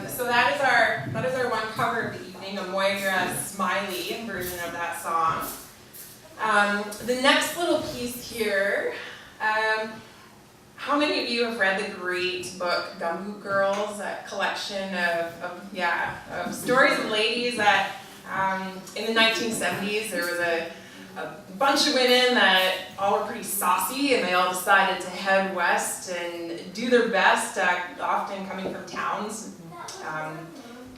So that is our one cover of the evening, a Moira Smiley version of that song. The next little piece here, how many of you have read the great book Gumboot Girls, that collection of stories of ladies that in the 1970s there was a bunch of women that all were pretty saucy, and they all decided to head west and do their best, often coming from towns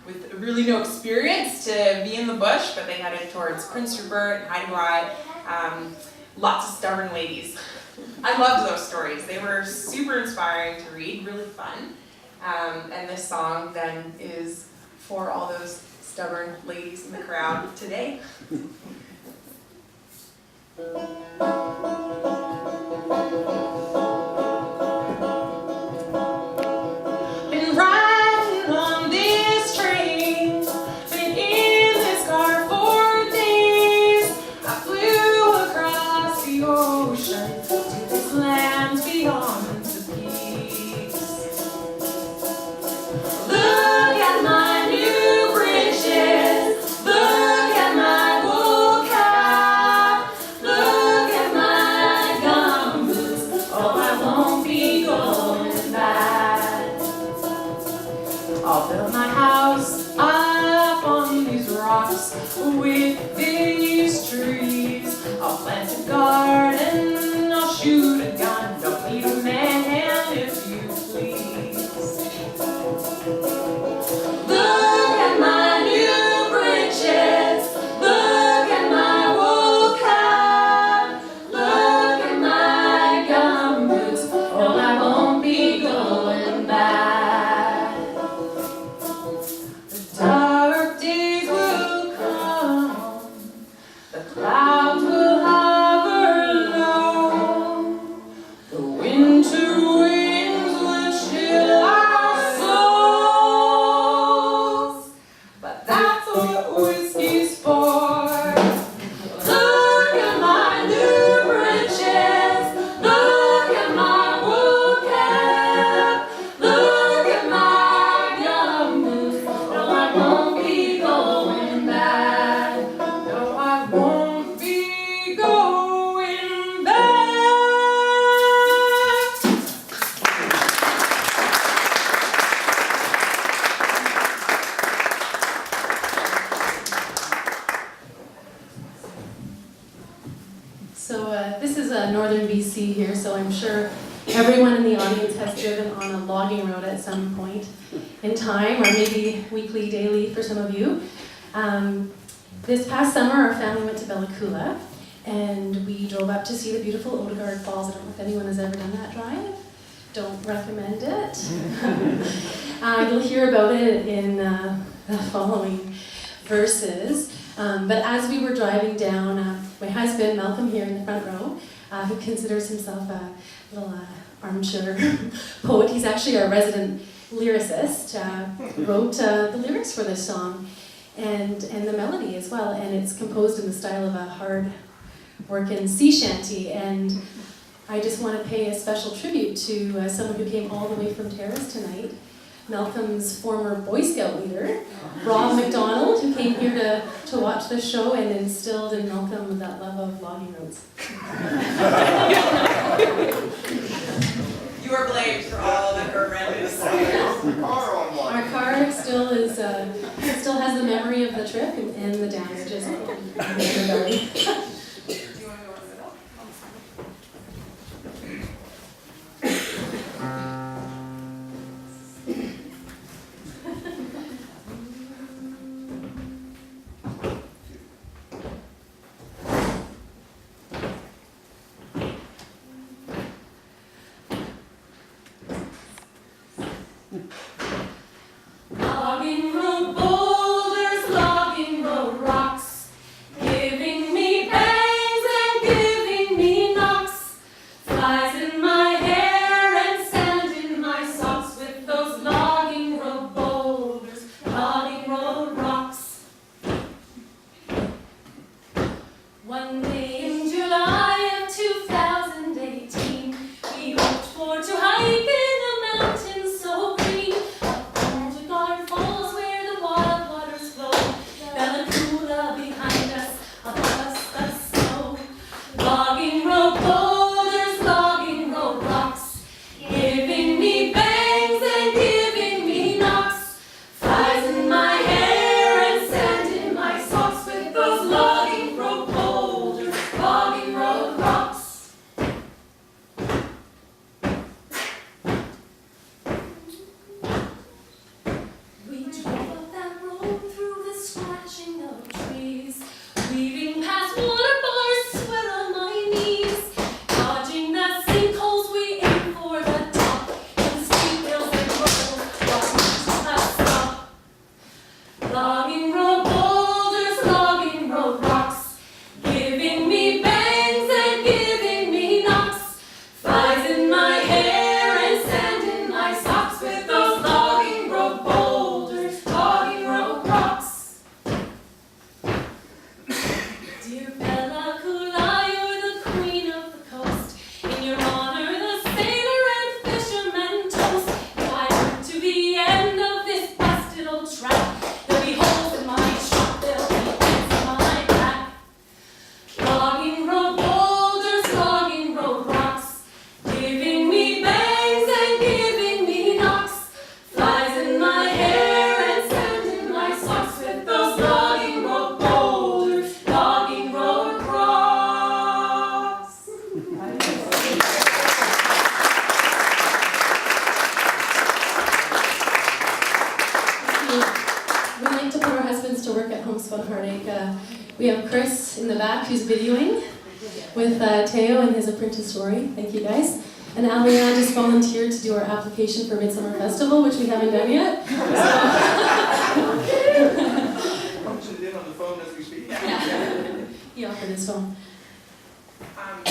with really no experience to be in the bush, but they headed towards Prince Rupert and Haida. Lots of stubborn ladies. I loved those stories. They were super inspiring to read, really fun. And this song then is for all those stubborn ladies in the crowd today. I'll build my house up on these rocks with these trees. I'll plant a garden, I'll shoot a gun. Don't need a man if you please. Look at my new breeches. Look at my wool cap. Look at my gumboots. Oh, I won't be going back. Dark days will come, the clouds will hover low, the winter winds will chill our souls, but that's what whiskey's for. Look at my new breeches, look at my wool cap, look at my gumboots. No, I won't be going back. No, I won't be going back. So this is northern BC here, so I'm sure everyone in the audience has driven on a logging road at some point in time, or maybe weekly, daily for some of you. This past summer, our family went to Bellacoola, and we drove up to see the beautiful Odegaard Falls. I don't know if anyone has ever done that drive. Don't recommend it. You'll hear about it in the following verses. But as we were driving down, my husband, Malcolm, here in the front row, who considers himself a little armchair poet, he's actually our resident lyricist, wrote the lyrics for this song and the melody as well. And it's composed in the style of a hard-working sea shanty. And I just want to pay a special tribute to someone who came all the way from Terrace tonight, Malcolm's former Boy Scout leader, Rob McDonald, who came here to watch the show and instilled in Malcolm that love of logging roads. You are blamed for all of the horrendous. Our car still has the memory of the trip and the damages. Do you want to go in the middle? Logging road boulders, logging road rocks, giving me Homespun Heartache. We have Chris in the back who's videoing with Teo and his apprentice Rory. Thank you guys. And Aliana just volunteered to do our application for Midsummer Festival, which we haven't done yet. Punching it in on the phone as we speak. He offered his phone. I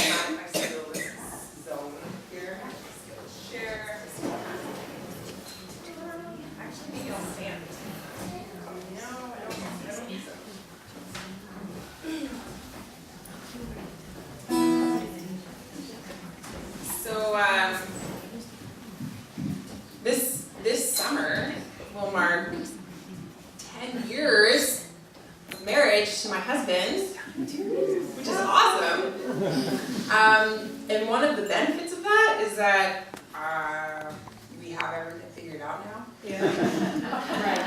schedule this zone here. Share. Actually, maybe I'll stand. No, I don't need some. So, this summer will mark 10 years of marriage to my husband, which is awesome. And one of the benefits of that is that we have everything figured out now. Yeah. Right.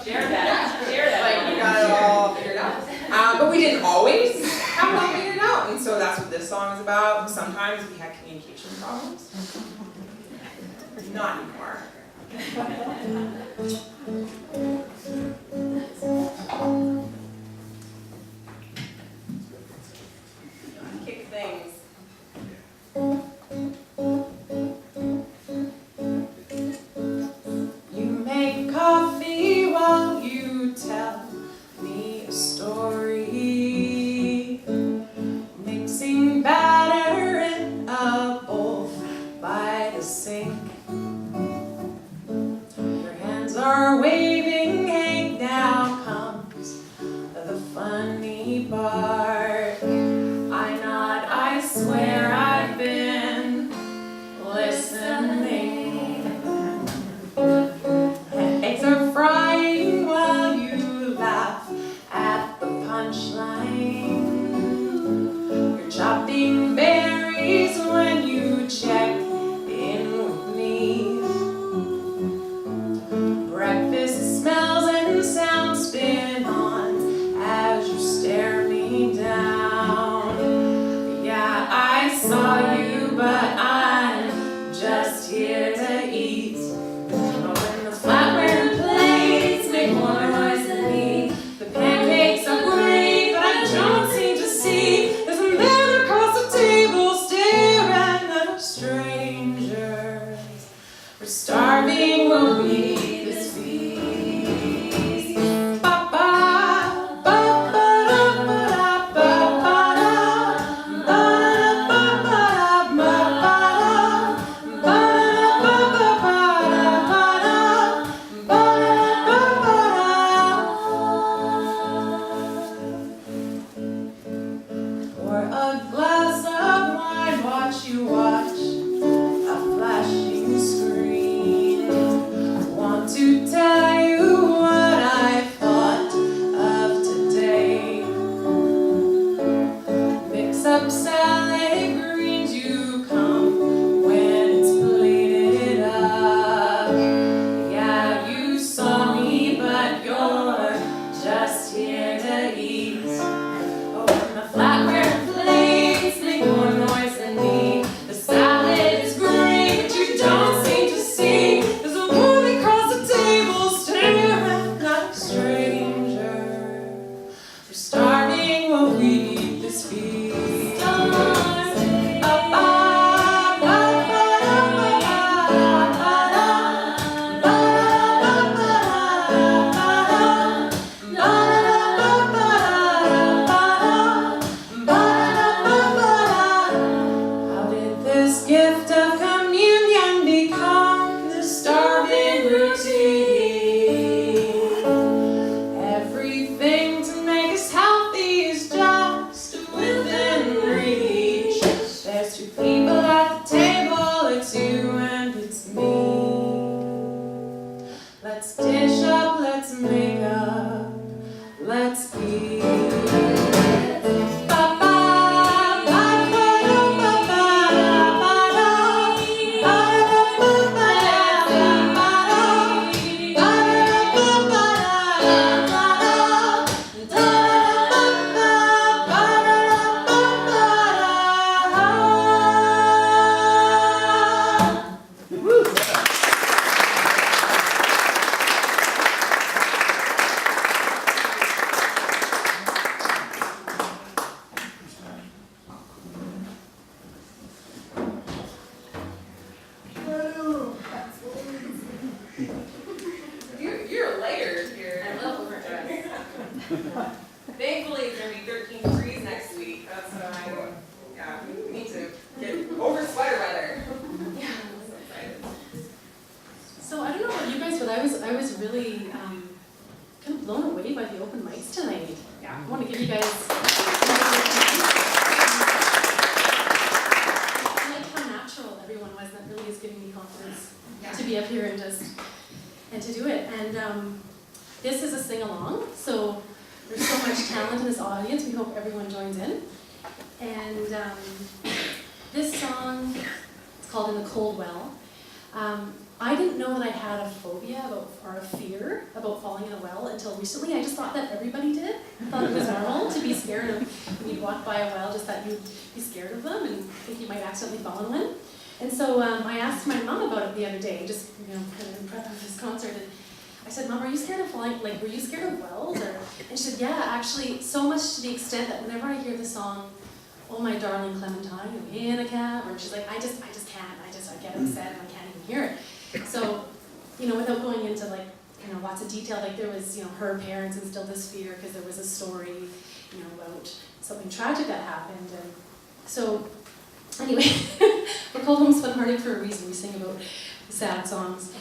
Share that. Share that. Like, we got it all figured out. But we didn't always have it all figured out, and so that's what this song is about. Sometimes we had communication problems. Not anymore. Kick things. You make coffee while you tell me a story, mixing batter in a bowl by the sink. Your hands are waving, hey, now comes the funny part. I nod, I swear I've been listening. Eggs are frying while you laugh at the punchline. You're chopping berries when you check in with me. Breakfast smells and sounds spin on as you stare me down. Yeah, I saw you, but I'm just here to eat. But when the flatware plates make more noise than me, the pancakes are great, but I don't seem to see. There's a man across the table staring at strangers. We're starving, we'll be this feast. Ba-ba, ba-ba-da-ba-da-ba-ba-da, pour a glass of wine, watch you watch a flashing screen. One really kind of blown away by the open mics tonight. Yeah, I want to give you guys. I like how natural everyone was. That really is giving me confidence to be up here and to do it. And this is a sing-along, so there's so much talent in this audience. We hope everyone joins in. And this song, it's called In the Cold Well. I didn't know that I had a phobia or a fear about falling in a well until recently. I just thought that everybody did. I thought it was normal to be scared of, when you'd walk by a well, just that you'd be scared of them and think you might accidentally fall in one. And so I asked my mom about it the other day, just kind of in prep of this concert. And I said, "Mom, are you scared of falling? Like, were you scared of wells?" And she said, "Yeah, actually, so much to the extent that whenever I hear the song, 'Oh My Darling Clementine,' in a cab," or she's like, I just can't. I get upset and I can't even hear it. So, without going into lots of detail, there was, her parents instilled this fear because there was a story, about something tragic that happened. And so, anyway, we're called Homespun Heartache for a reason. We sing about sad songs.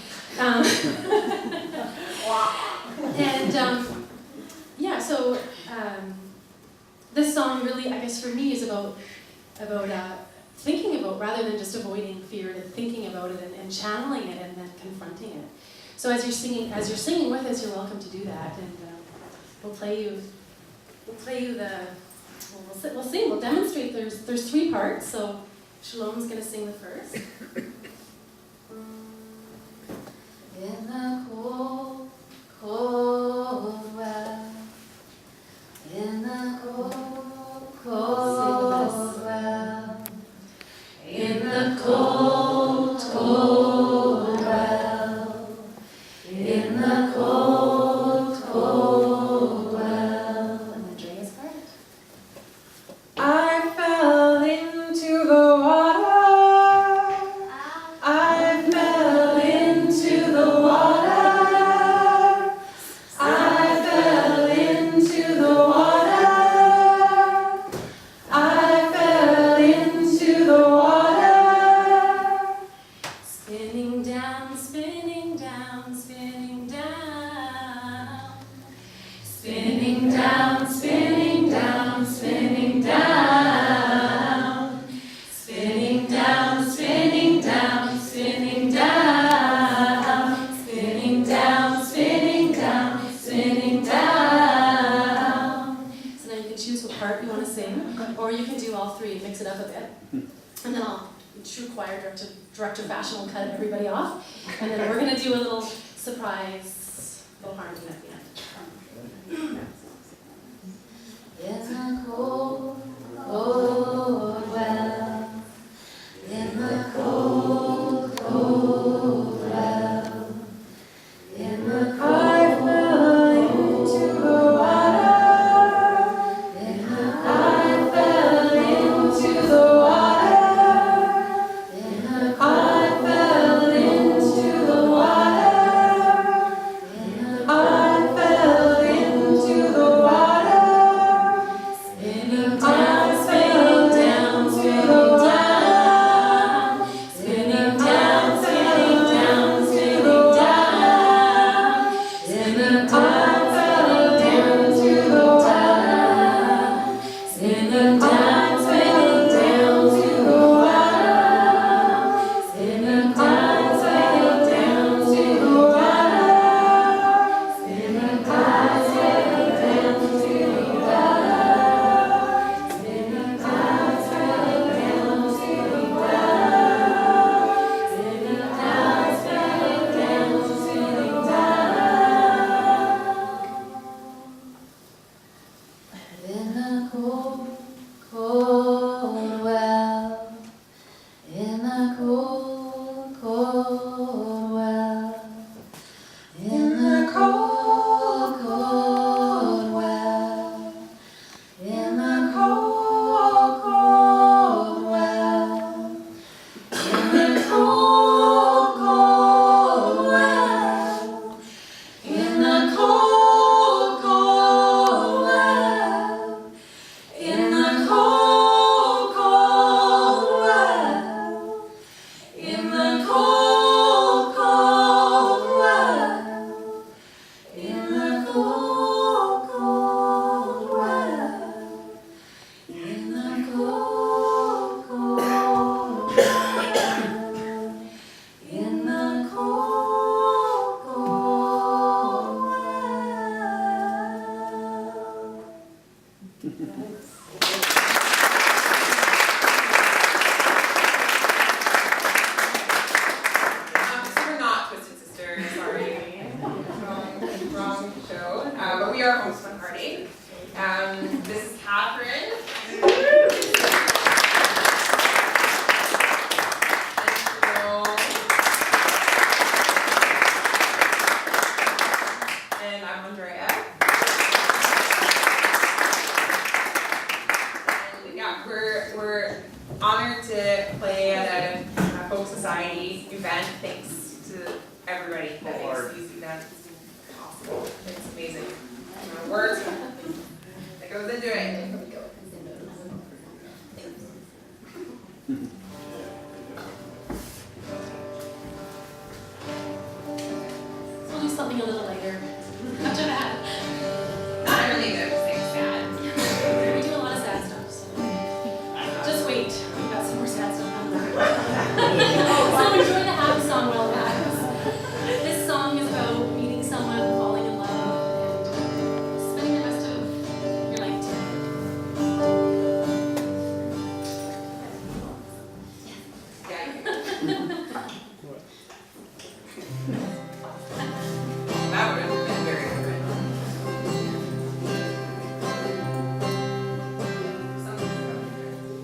This song really, I guess for me, is about thinking about, rather than just avoiding fear, and thinking about it and channeling it and then confronting it. So as you're singing with us, you're welcome to do that, and we'll demonstrate. There's 3 parts. So Shalom's gonna sing the first. In the cold, cold well, in the cold, cold well, in the cold, cold well, in the cold, cold well. And the Drea's part. I fell into the water. I fell into the water. I fell into the water. I fell into the water. Spinning down, spinning down, spinning down. Spinning down, spinning down, spinning down. Spinning down, spinning down, spinning down. Spinning down, spinning down, spinning down. So now you can choose what part you want to sing, or you can do all 3 and mix it up a bit. And then I'll, in true choir director fashion, will cut everybody off. And then we're going to do a little surprise little harmony at the end. In the cold, cold well, in the cold, cold well, in the cold, I fell into the water. I fell into the water. I fell into the water. I fell into the water. Spinning down, spinning great event. Thanks to everybody that makes these events possible. It's amazing. The work that goes into it. So we'll do something a little lighter after that. Not really good at saying sad. We do a lot of sad stuff, so just wait. We've got some more sad stuff coming. So enjoy the happy song while it happens. This song is about meeting someone, falling in love, and spending the rest of your life together. Yeah. That would have been very good.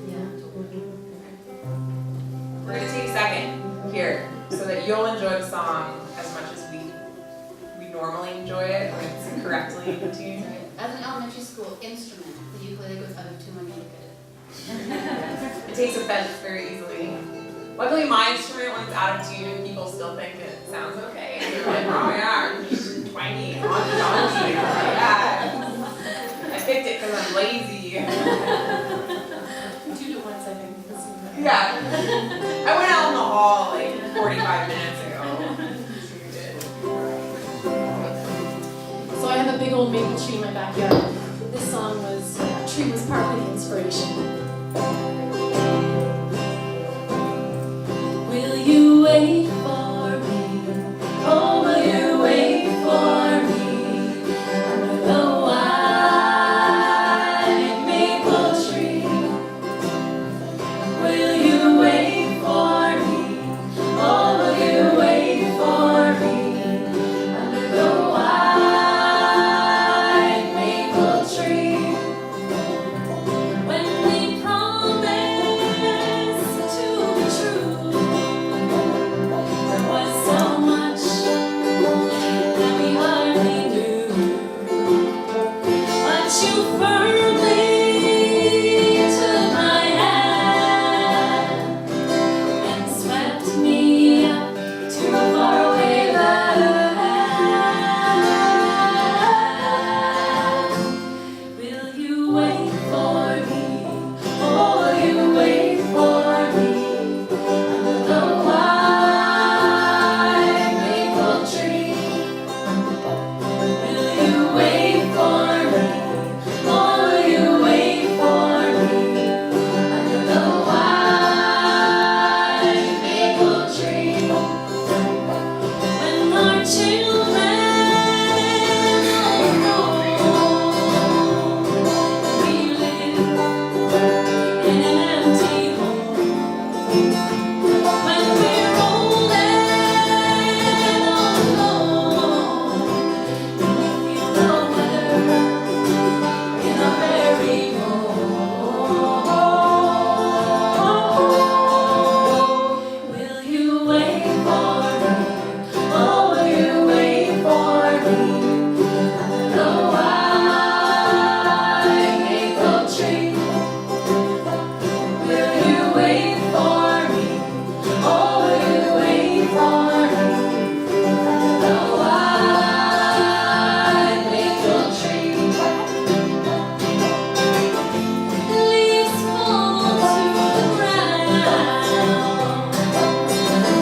Yeah, totally. We're gonna take a second here so that you'll enjoy the song as much as we normally enjoy it when it's correctly tuned. As an elementary school instrument, the ukulele goes out of tune when you look at it. It takes offense very easily. Luckily, my instrument, when it's out of tune, people still think it sounds okay. And they're like, oh yeah, twangy, on yeah. I picked it because I'm lazy. We tuned it once, I think. Yeah. I went out in the hall like 45 minutes ago. Tuned it. So I have a big old maple tree in my backyard. This song was, tree was partly the inspiration. Will you wait for me? Oh, will you wait for me? Under the white maple tree. Will you wait for me? Oh, will you wait for me? Under the white maple tree. When we promised to be true, there was so much that we hardly knew. But you firmly took my hand and swept me up to a faraway land. Will you wait for me? Oh, will you wait for me? Under the white maple tree. Will you wait for me? Oh, will you wait for me? Under the white maple tree. When our children all grown, we live in an empty home. When we're old and alone, we feel the weather in our very home. Will you wait for me? Oh, will you wait for me? Under the white maple tree. Will you wait for me? Oh, will you wait for me? Under the white maple tree. Leaves fall to the ground.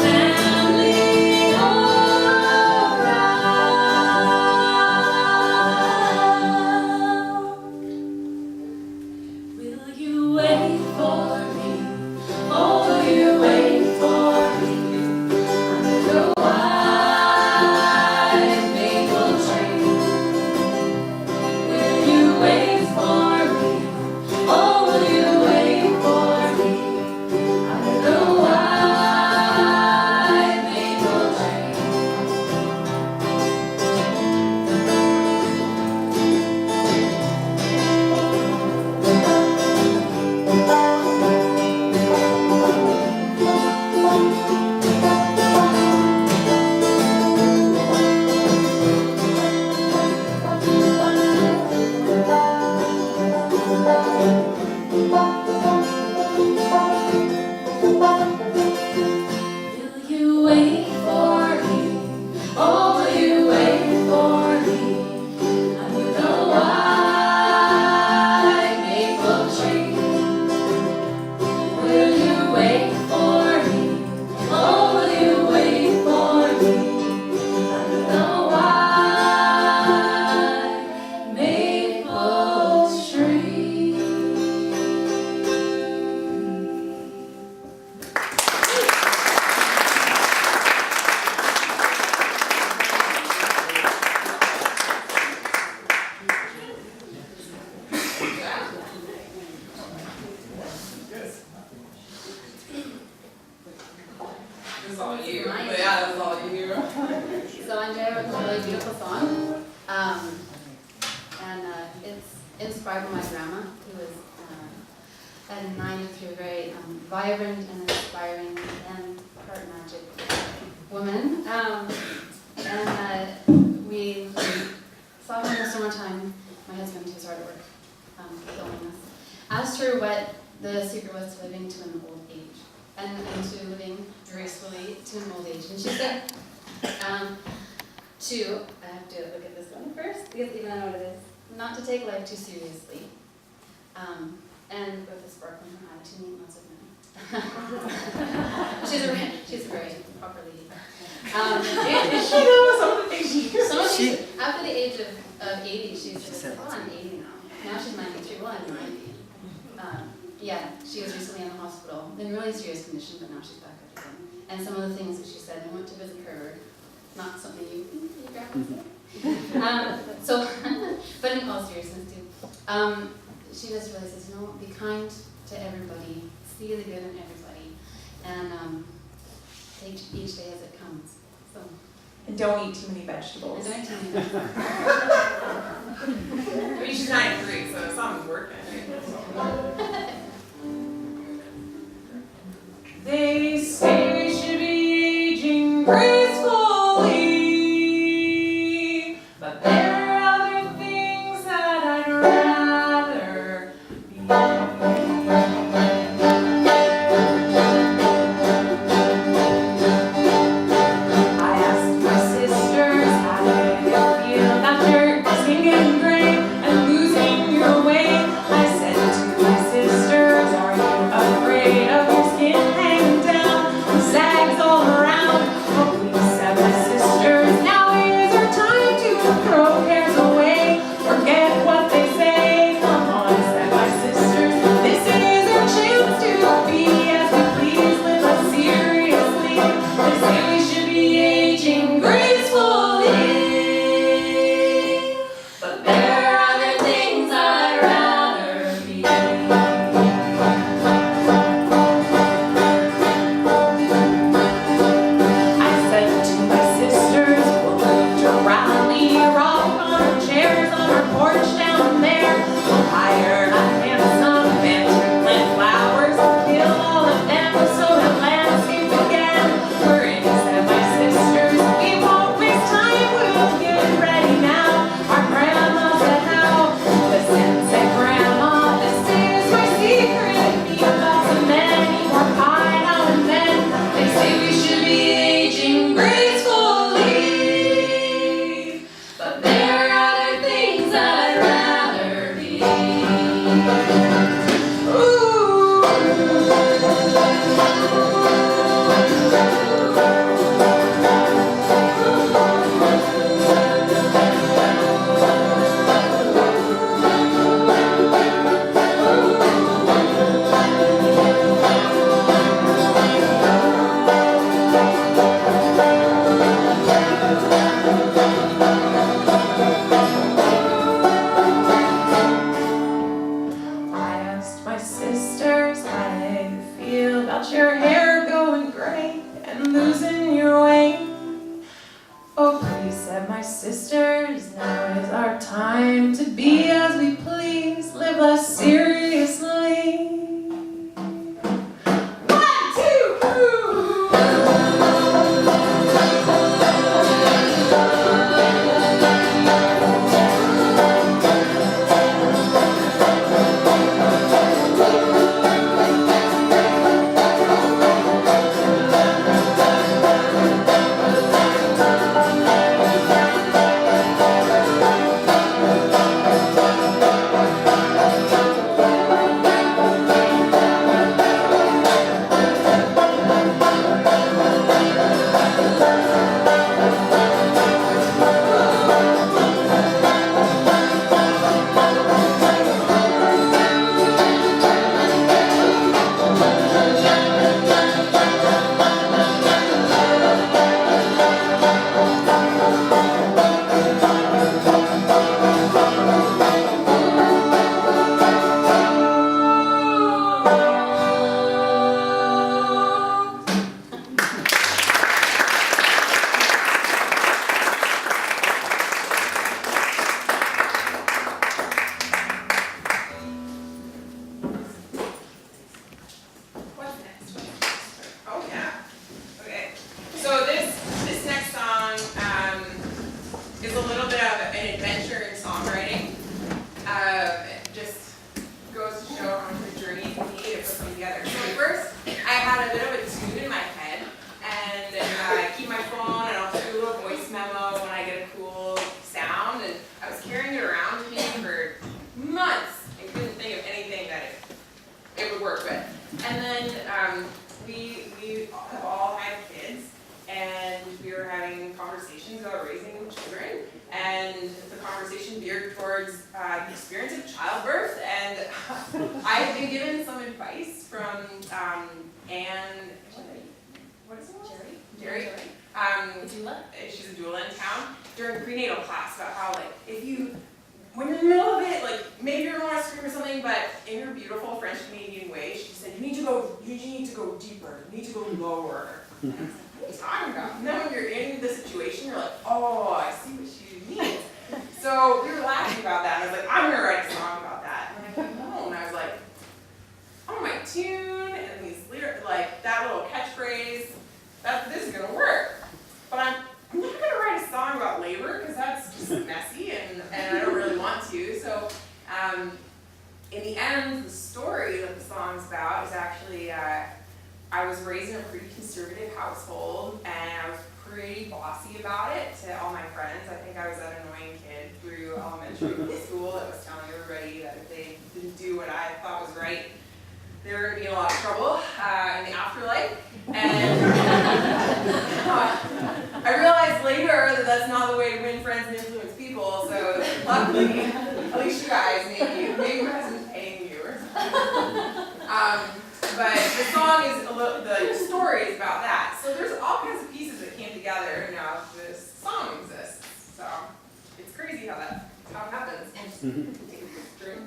Family all around. Will you wait for me? Oh, will you wait for me? Under the was all you. Mine. But yeah, it was all you. So Andrea wrote this really beautiful song, and it's inspired by my grandma, who was at 93, a very vibrant and inspiring and heart magic woman. We saw her in the summertime. My husband, who's hard at work, filming us, asked her what the secret was to living to an old age, and to living gracefully to an old age. And she said, I have to look at this one first, because even I know what it is, not to take life too seriously, and with a spark in her eye, to meet lots of men. she's a very proper lady. She knows some of the things she After the age of 80, she's like, oh, I'm 80 now. Now she's 93, well, I'm 90. Yeah, she was recently in the hospital, in really serious condition, but now she's back up again. And some of the things that she said, I went to visit her, not something you grandma said. But in all seriousness too, she just really says, be kind to everybody, see the good in everybody, and take each day as it comes. So. And don't eat too many vegetables. And don't eat too many vegetables. I mean, she's 93, so something's working. They say we should be aging gracefully, but there are other things that I'd rather be. geared towards the experience of childbirth, and I've been given some advice from Anne, what is it? Jerry. She's a doula in town, during prenatal class about how, like, when you're in the middle of it, like, maybe you're gonna want to scream or something, but in her beautiful French Canadian way, she said, you need to go deeper, you need to go lower. And I was like, what are you talking about? And then when you're in the situation, you're like, oh, I see what she means. So we were laughing about that, and I was like, I'm gonna write a song about that. And I came home, and I was like, oh, my tune, and these lyrics, like, that little catchphrase, this is gonna work. But I'm not gonna write a song about labor, because that's just messy, and I don't really want to. So in the end, the story that the song's about is actually, I was raised in a pretty conservative household, and I was pretty bossy about it to all my friends. I think I was that annoying kid through elementary school that was telling everybody that if they didn't do what I thought was right, they were going to be in a lot of trouble in the afterlife. And I realized later that that's not the way to win friends and influence people, so luckily, at least you guys, maybe my husband's paying you or something. But the song is the story is about that. So there's all kinds of pieces that came together, and now this song exists. So it's crazy how it happens. Take a drink.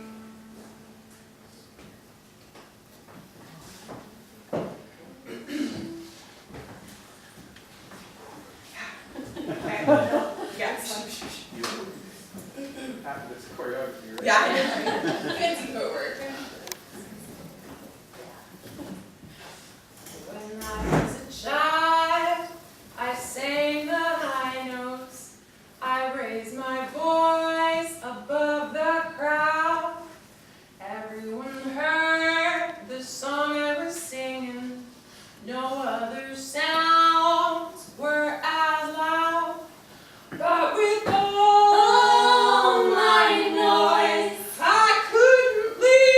Yes. After this choreography, right? Yeah. Fancy footwork. When I was a child, I sang the high notes. I raised my voice above the crowd. Everyone heard the song I was singing. No other sounds were as loud. But with all my noise, I couldn't leave.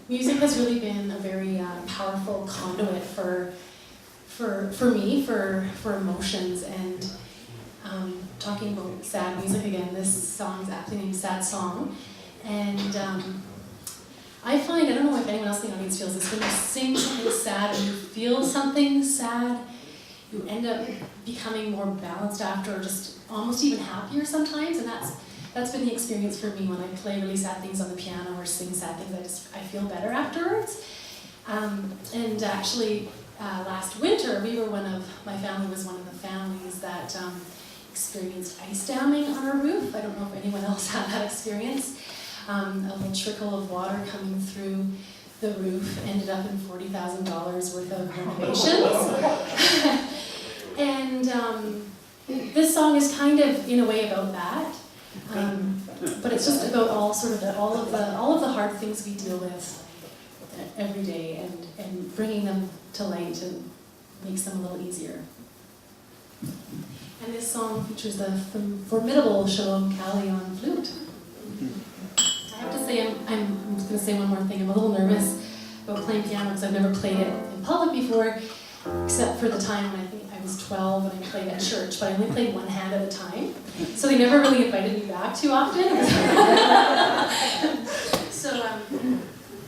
music has really been a very powerful conduit for me, for emotions, and talking about sad music again, this song's aptly named Sad Song, and I find, I don't know if anyone else in the audience feels this, when you sing something sad and you feel something sad, you end up becoming more balanced after, or just almost even happier sometimes, and that's been the experience for me when I play really sad things on the piano or sing sad things. I feel better afterwards. And actually, last winter, my family was one of the families that experienced ice damming on our roof. I don't know if anyone else had that experience. A little trickle of water coming through the roof ended up in $40,000 worth of renovations. And this song is kind of, in a way, about that. But it's just about all of the hard things we deal with every day, and bringing them to light and makes them a little easier. And this song features the formidable Shalom Kali on flute. I have to say, I'm just going to say one more thing. I'm a little nervous about playing piano because I've never played it in public before, except for the time when I think I was 12 and I played at church, but I only played one hand at a time. So they never really invited me back too often. So,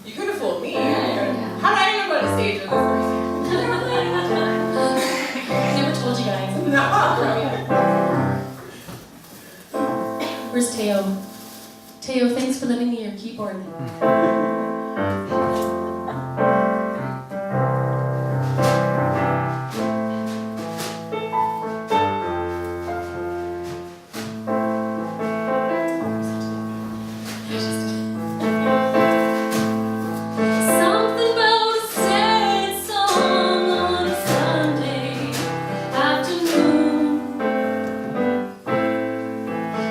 You could have fooled me. How did I know about a stage with this I never told you guys. No. Where's Teo? Teo, thanks for lending me your keyboard.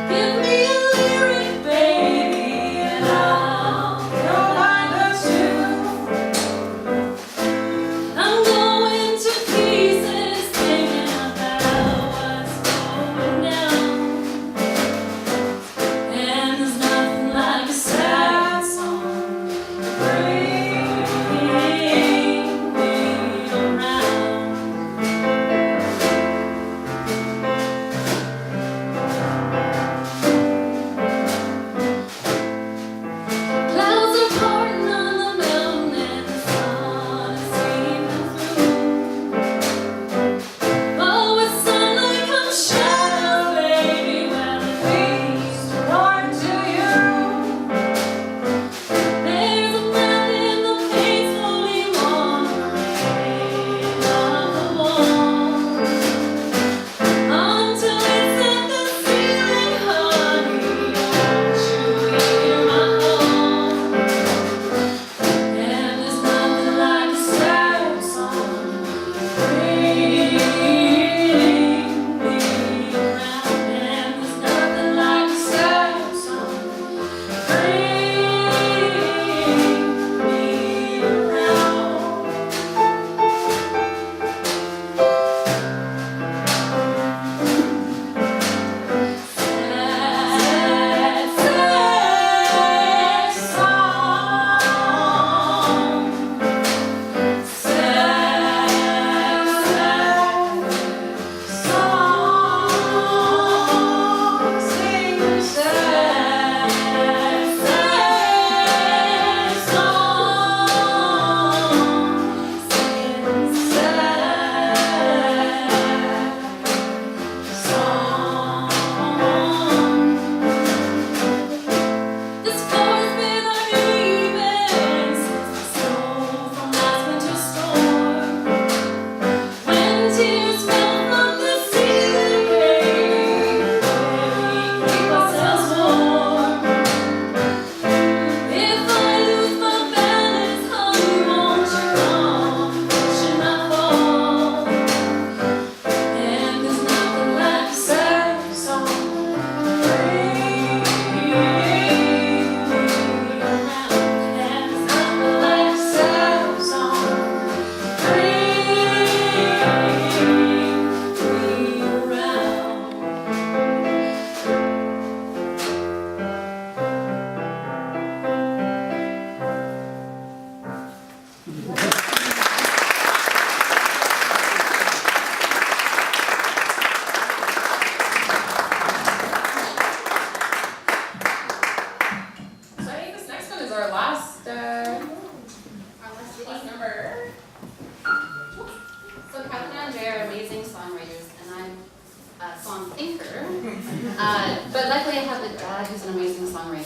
Give me a lyric, baby, and I'll No line to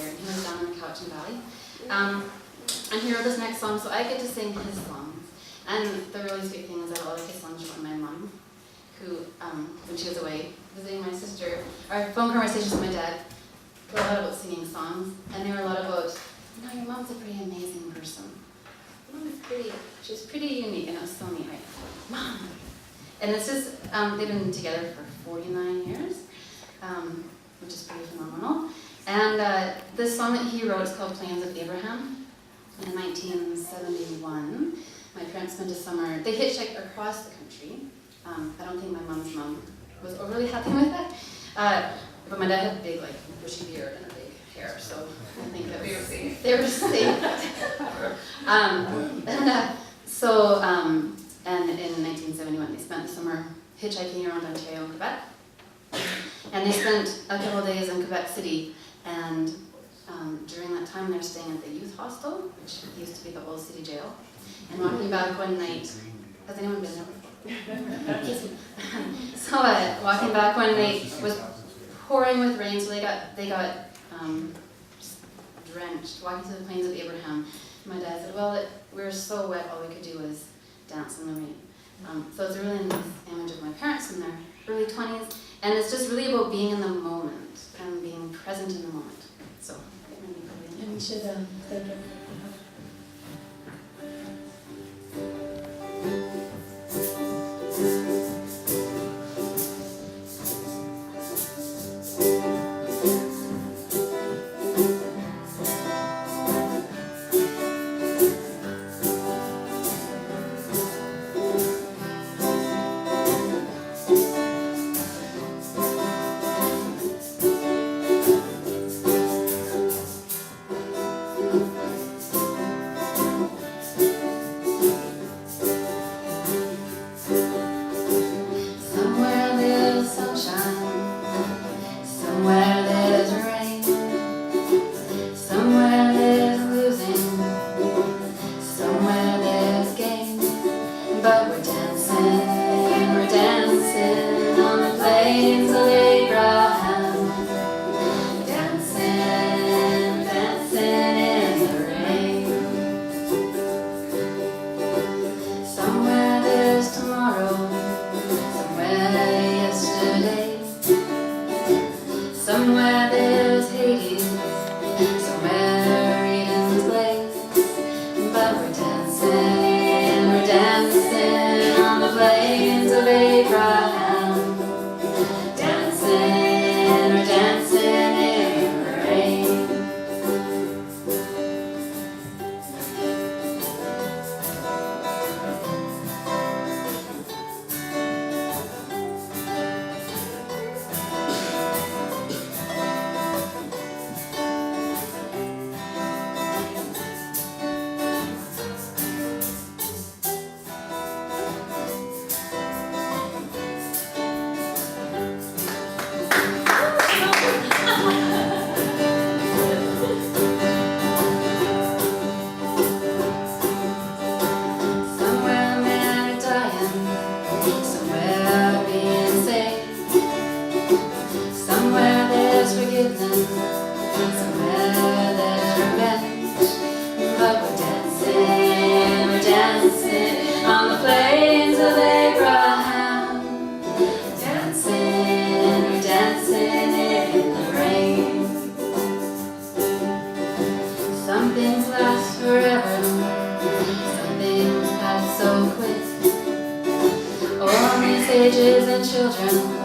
there, and he was down in the Cowichan Valley. And he wrote this next song, so I get to sing his songs. And the really sweet thing is that a lot of his songs are from my mom, who, when she was away visiting my sister, our phone conversations with my dad were a lot about singing songs, and they were a lot about, you know, your mom's a pretty amazing person. She was pretty unique, and it was so neat, right? Mom! And it's just, they've been together for 49 years, which is pretty phenomenal. And this song that he wrote is called Plains of Abraham. In 1971, my parents spent a summer, they hitchhiked across the country. I don't think my mom's mom was overly happy with that. But my dad had a big, like, bushy beard and a big hair, so I think that they were safe. They were safe. And in 1971, they spent the summer hitchhiking around Ontario and Quebec. And they spent a couple of days in Quebec City, and during that time they were staying at the youth hostel, which used to be the old city jail. And walking back one night, has anyone been there before? So walking back one night was pouring with rain, so they got drenched, walking through the plains of Abraham. My dad said, well, we were so wet, all we could do was dance in the rain. So it's a really nice image of my parents in their early 20s, and it's just really about being in the moment and being present in the moment. So, And we should thank her. Somewhere there's Hades, somewhere Eden's place, but we're dancing on the plains of Abraham, we're dancing in the rain. Some things last forever, some things pass so quick. Only sages and children